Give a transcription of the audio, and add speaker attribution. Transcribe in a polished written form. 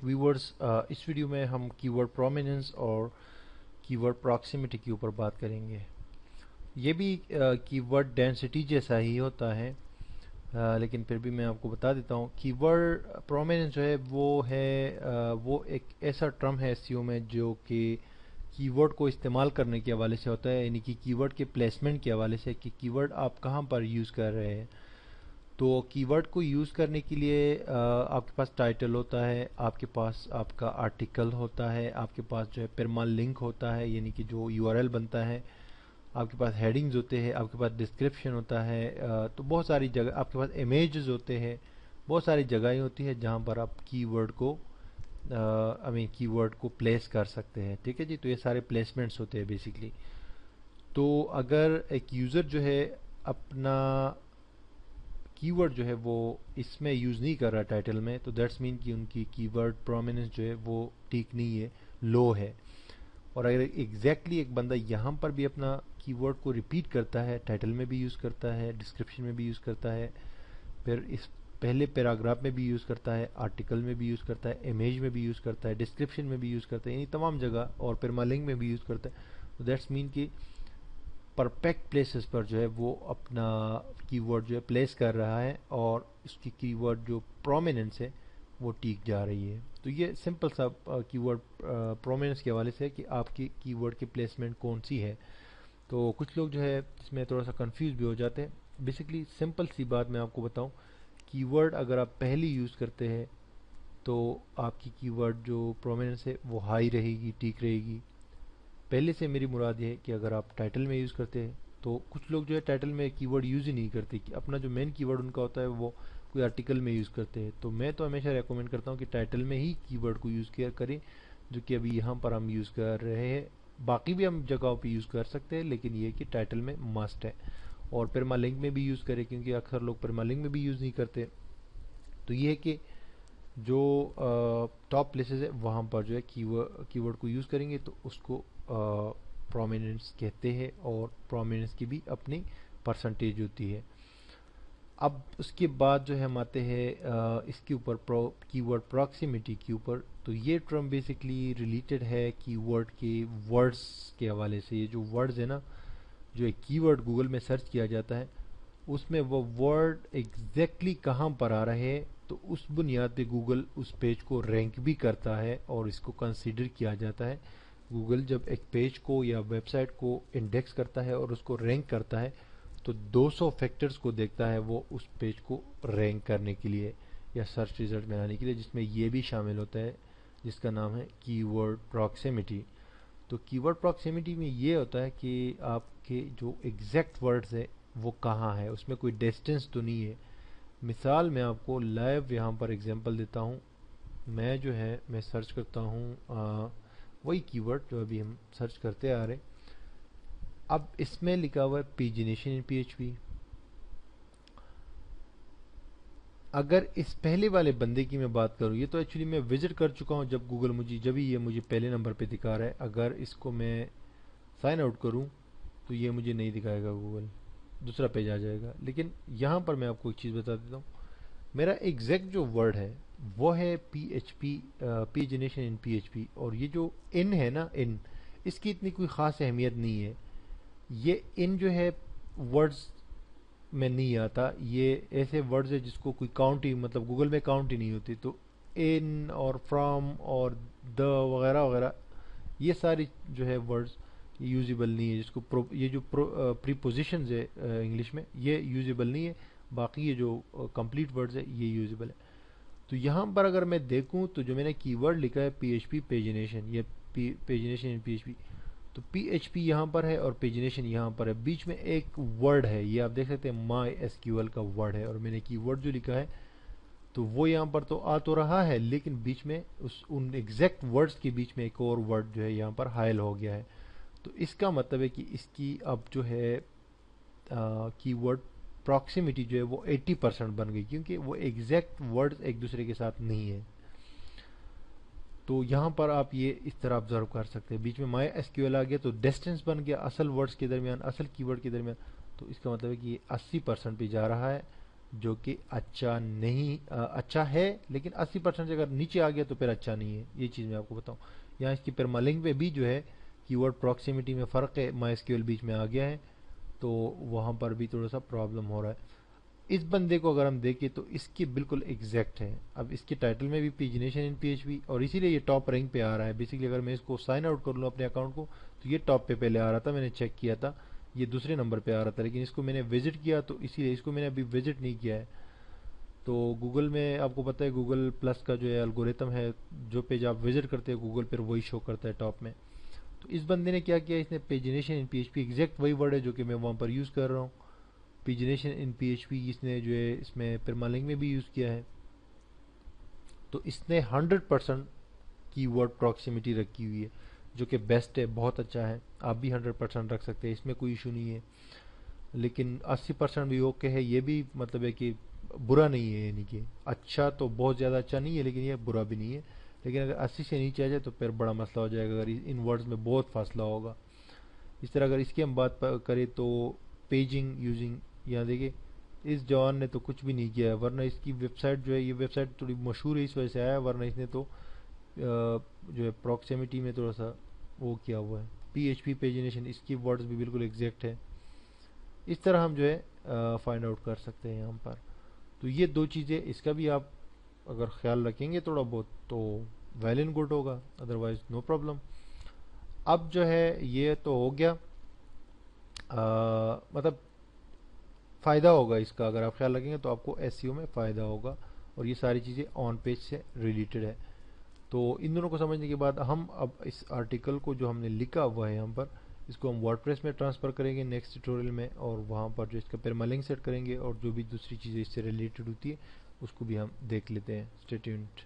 Speaker 1: Viewers, इस video में हम कीवर्ड प्रोमिनेंस और कीवर्ड प्रॉक्सिमिटी के ऊपर बात करेंगे। ये भी कीवर्ड डेंसिटी जैसा ही होता है, लेकिन फिर भी मैं आपको बता देता हूँ। कीवर्ड प्रोमिनेंस जो है वो एक ऐसा टर्म है एसईओ में जो कि कीवर्ड को इस्तेमाल करने के हवाले से होता है, यानी कि कीवर्ड के प्लेसमेंट के हवाले से कि कीवर्ड आप कहाँ पर यूज़ कर रहे हैं। तो कीवर्ड को यूज़ करने के लिए आपके पास टाइटल होता है, आपके पास आपका आर्टिकल होता है, आपके पास जो है परमाल लिंक होता है यानी कि जो यूआरएल बनता है, आपके पास हेडिंग्स होते हैं, आपके पास डिस्क्रिप्शन होता है। तो बहुत सारी जगह आपके पास इमेजेस होते हैं, बहुत सारी जगहें होती है जहाँ पर आप कीवर्ड को कीवर्ड को प्लेस कर सकते हैं। ठीक है जी, तो ये सारे प्लेसमेंट्स होते हैं बेसिकली। तो अगर एक यूज़र जो है अपना कीवर्ड जो है वो इसमें यूज़ नहीं कर रहा टाइटल में, तो दैट्स मीन कि उनकी कीवर्ड प्रोमिनेंस जो है वो ठीक नहीं है, लो है। और अगर एग्जैक्टली एक बंदा यहाँ पर भी अपना कीवर्ड को रिपीट करता है, टाइटल में भी यूज़ करता है, डिस्क्रिप्शन में भी यूज़ करता है, फिर इस पहले पैराग्राफ में भी यूज़ करता है, आर्टिकल में भी यूज़ करता है, इमेज में भी यूज़ करता है, डिस्क्रिप्शन में भी यूज़ करता है, यानी तमाम जगह, और परमालिंक में भी यूज़ करता है, तो दैट्स मीन कि परफेक्ट प्लेसेस पर जो है वो अपना कीवर्ड जो है प्लेस कर रहा है और उसकी कीवर्ड जो प्रोमिनेंस है वो टिक जा रही है। तो ये सिंपल सा कीवर्ड प्रोमिनेंस के हवाले से है कि आपकी कीवर्ड की प्लेसमेंट कौन सी है। तो कुछ लोग जो है इसमें थोड़ा सा कंफ्यूज भी हो जाते हैं। बेसिकली सिंपल सी बात मैं आपको बताऊं, कीवर्ड अगर आप पहली यूज़ करते हैं तो आपकी कीवर्ड जो प्रोमिनेंस है वो हाई रहेगी, ठीक रहेगी। पहले से मेरी मुराद ये है कि अगर आप टाइटल में यूज़ करते हैं, तो कुछ लोग जो है टाइटल में कीवर्ड यूज़ ही नहीं करते, कि अपना जो मेन कीवर्ड उनका होता है वो कोई आर्टिकल में यूज़ करते हैं। तो मैं तो हमेशा रेकमेंड करता हूँ कि टाइटल में ही कीवर्ड को यूज़ किया करें, जो कि अभी यहाँ पर हम यूज़ कर रहे हैं। बाकी भी हम जगहों पे यूज़ कर सकते हैं, लेकिन ये कि टाइटल में मस्ट है। और परमालिंक में भी यूज़ करें, क्योंकि अक्सर लोग परमालिंक में भी यूज़ नहीं करते। तो ये है कि जो टॉप प्लेसेस है वहाँ पर जो है कीवर्ड को यूज़ करेंगे तो उसको प्रोमिनेंस कहते हैं, और प्रोमिनेंस की भी अपनी परसेंटेज होती है। अब उसके बाद जो है हम आते हैं इसके ऊपर कीवर्ड प्रॉक्सिमिटी के ऊपर। तो ये टर्म बेसिकली रिलेटेड है कीवर्ड के वर्ड्स के हवाले से। ये जो वर्ड्स है ना, जो एक कीवर्ड गूगल में सर्च किया जाता है उसमें वो वर्ड एग्जैक्टली कहाँ पर आ रहे हैं, तो उस बुनियाद पे गूगल उस पेज को रैंक भी करता है और इसको कंसीडर किया जाता है। गूगल जब एक पेज को या वेबसाइट को इंडेक्स करता है और उसको रैंक करता है, तो 200 फैक्टर्स को देखता है वो उस पेज को रैंक करने के लिए या सर्च रिजल्ट में लाने के लिए, जिसमें ये भी शामिल होता है जिसका नाम है कीवर्ड प्रॉक्सिमिटी। तो कीवर्ड प्रॉक्सिमिटी में ये होता है कि आपके जो एग्जैक्ट वर्ड्स है वो कहाँ है, उसमें कोई डिस्टेंस तो नहीं है। मिसाल मैं आपको लाइव यहाँ पर एग्जांपल देता हूँ। मैं सर्च करता हूँ वही कीवर्ड जो अभी हम सर्च करते आ रहे। अब इसमें लिखा हुआ है पेजिनेशन इन पीएचपी। अगर इस पहले वाले बंदे की मैं बात करूँ, ये तो एक्चुअली मैं विजिट कर चुका हूँ जब गूगल जब ही ये मुझे पहले नंबर पे दिखा रहा है। अगर इसको मैं साइन आउट करूँ तो ये मुझे नहीं दिखाएगा, गूगल दूसरा पेज आ जाएगा। लेकिन यहाँ पर मैं आपको एक चीज़ बता देता हूँ, मेरा एग्जैक्ट जो वर्ड है वो है P H P, pagination in P H P. और ये जो इन है ना, इन इसकी इतनी कोई ख़ास अहमियत नहीं है। ये इन जो है वर्ड्स में नहीं आता, ये ऐसे वर्ड्स है जिसको कोई काउंट ही, मतलब गूगल में काउंट ही नहीं होती। तो इन और फ्रॉम और द वगैरह वगैरह ये सारी जो है वर्ड्स यूजेबल नहीं है, जिसको ये जो प्रीपोजिशन है इंग्लिश में, ये यूजेबल नहीं है। बाकी ये जो कंप्लीट वर्ड्स है ये यूजेबल है। तो यहाँ पर अगर मैं देखूँ तो जो मैंने कीवर्ड लिखा है पीएचपी पेजिनेशन, ये पेजिनेशन इन पीएचपी, तो पीएचपी यहाँ पर है और पेजिनेशन यहाँ पर है। बीच में एक वर्ड है, ये आप देख सकते हैं माई एसक्यूएल का वर्ड है, और मैंने कीवर्ड जो लिखा है तो वो यहाँ पर तो आ तो रहा है, लेकिन बीच में उन एग्जैक्ट वर्ड्स के बीच में एक और वर्ड जो है यहाँ पर हाइल हो गया है। तो इसका मतलब है कि इसकी अब जो है कीवर्ड प्रॉक्सिमिटी जो है वो 80% बन गई, क्योंकि वो एग्जैक्ट वर्ड्स एक दूसरे के साथ नहीं है। तो यहाँ पर आप ये इस तरह ऑब्जर्व कर सकते हैं, बीच में माई एसक्यूएल आ गया तो डिस्टेंस बन गया असल वर्ड्स के दरमियान, असल कीवर्ड के दरमियान। तो इसका मतलब है कि ये 80% पे जा रहा है। جو کہ اچھا نہیں اچھا ہے لیکن 80% سے اگر نیچے آ گیا تو پھر اچھا نہیں ہے. یہ چیز میں آپ کو بتاؤں. یہاں اس کی پرمالنگ پہ بھی جو ہے کی ورڈ پراکسیمیٹی میں فرق ہے, مائی ایس کیو ایل بیچ میں آ گیا ہے تو وہاں پر بھی تھوڑا سا پرابلم ہو رہا ہے. اس بندے کو اگر ہم دیکھیں تو اس کی بالکل ایگزیکٹ ہے. اب اس کے ٹائٹل میں بھی پیجنیشن ان پی ایچ پی, اور اسی لیے یہ ٹاپ رینک پہ آ رہا ہے. بیسکلی اگر میں اس کو سائن آؤٹ کر لوں اپنے اکاؤنٹ کو تو یہ ٹاپ پہ پہلے آ رہا تھا, میں نے چیک کیا تھا یہ دوسرے نمبر پہ آ رہا تھا, لیکن اس کو میں نے وزٹ کیا تو اسی لیے اس کو میں نے ابھی وزٹ نہیں کیا ہے. تو گوگل میں آپ کو پتہ ہے گوگل پلس کا جو ہے الگوریتم ہے, جو پیج آپ وزٹ کرتے ہیں گوگل پر وہی شو کرتا ہے ٹاپ میں. تو اس بندے نے کیا کیا, اس نے پیجنیشن ان پی ایچ پی ایگزیکٹ وہی ورڈ ہے جو کہ میں وہاں پر یوز کر رہا ہوں. پیجنیشن ان پی ایچ پی اس نے جو ہے اس میں پرمالنگ میں بھی یوز کیا ہے. تو اس نے 100% کی ورڈ پراکسیمیٹی رکھی ہوئی ہے جو کہ بیسٹ ہے, بہت اچھا ہے. آپ بھی 100% رکھ سکتے ہیں, اس میں کوئی ایشو نہیں ہے. لیکن 80% بھی اوکے ہے, یہ بھی مطلب ہے کہ برا نہیں ہے, یعنی کہ اچھا تو بہت زیادہ اچھا نہیں ہے لیکن یہ برا بھی نہیں ہے. لیکن اگر 80 سے نیچے آ جائے تو پھر بڑا مسئلہ ہو جائے گا اگر ان ورڈز میں بہت فاصلہ ہوگا. اس طرح اگر اس کی ہم بات کریں تو پیجنگ یوزنگ, یہاں دیکھیں اس جوان نے تو کچھ بھی نہیں کیا ہے, ورنہ اس کی ویب سائٹ جو ہے, یہ ویب سائٹ تھوڑی مشہور ہے اس وجہ سے آیا ہے, ورنہ اس نے تو جو ہے پراکسیمیٹی میں تھوڑا سا وہ کیا ہوا ہے. پی ایچ پی پیجنیشن اس کی ورڈز بھی بالکل ایگزیکٹ ہے. اس طرح ہم جو ہے فائنڈ آؤٹ کر سکتے ہیں یہاں پر. تو یہ دو چیزیں, اس کا بھی آپ اگر خیال رکھیں گے تھوڑا بہت تو ویل اینڈ گڈ ہوگا, ادروائز نو پرابلم. اب جو ہے یہ تو ہو گیا, مطلب فائدہ ہوگا اس کا, اگر آپ خیال رکھیں گے تو آپ کو ایس سی او میں فائدہ ہوگا, اور یہ ساری چیزیں آن پیج سے ریلیٹڈ ہے. تو ان دونوں کو سمجھنے کے بعد ہم اب اس آرٹیکل کو جو ہم نے لکھا ہوا ہے یہاں پر, اس کو ہم ورڈ پریس میں ٹرانسفر کریں گے نیکسٹ ٹیوٹوریل میں, اور وہاں پر جو اس کا پرمالنگ سیٹ کریں گے, اور جو بھی دوسری چیزیں اس سے ریلیٹڈ ہوتی ہے اس کو بھی ہم دیکھ لیتے ہیں. Stay tuned.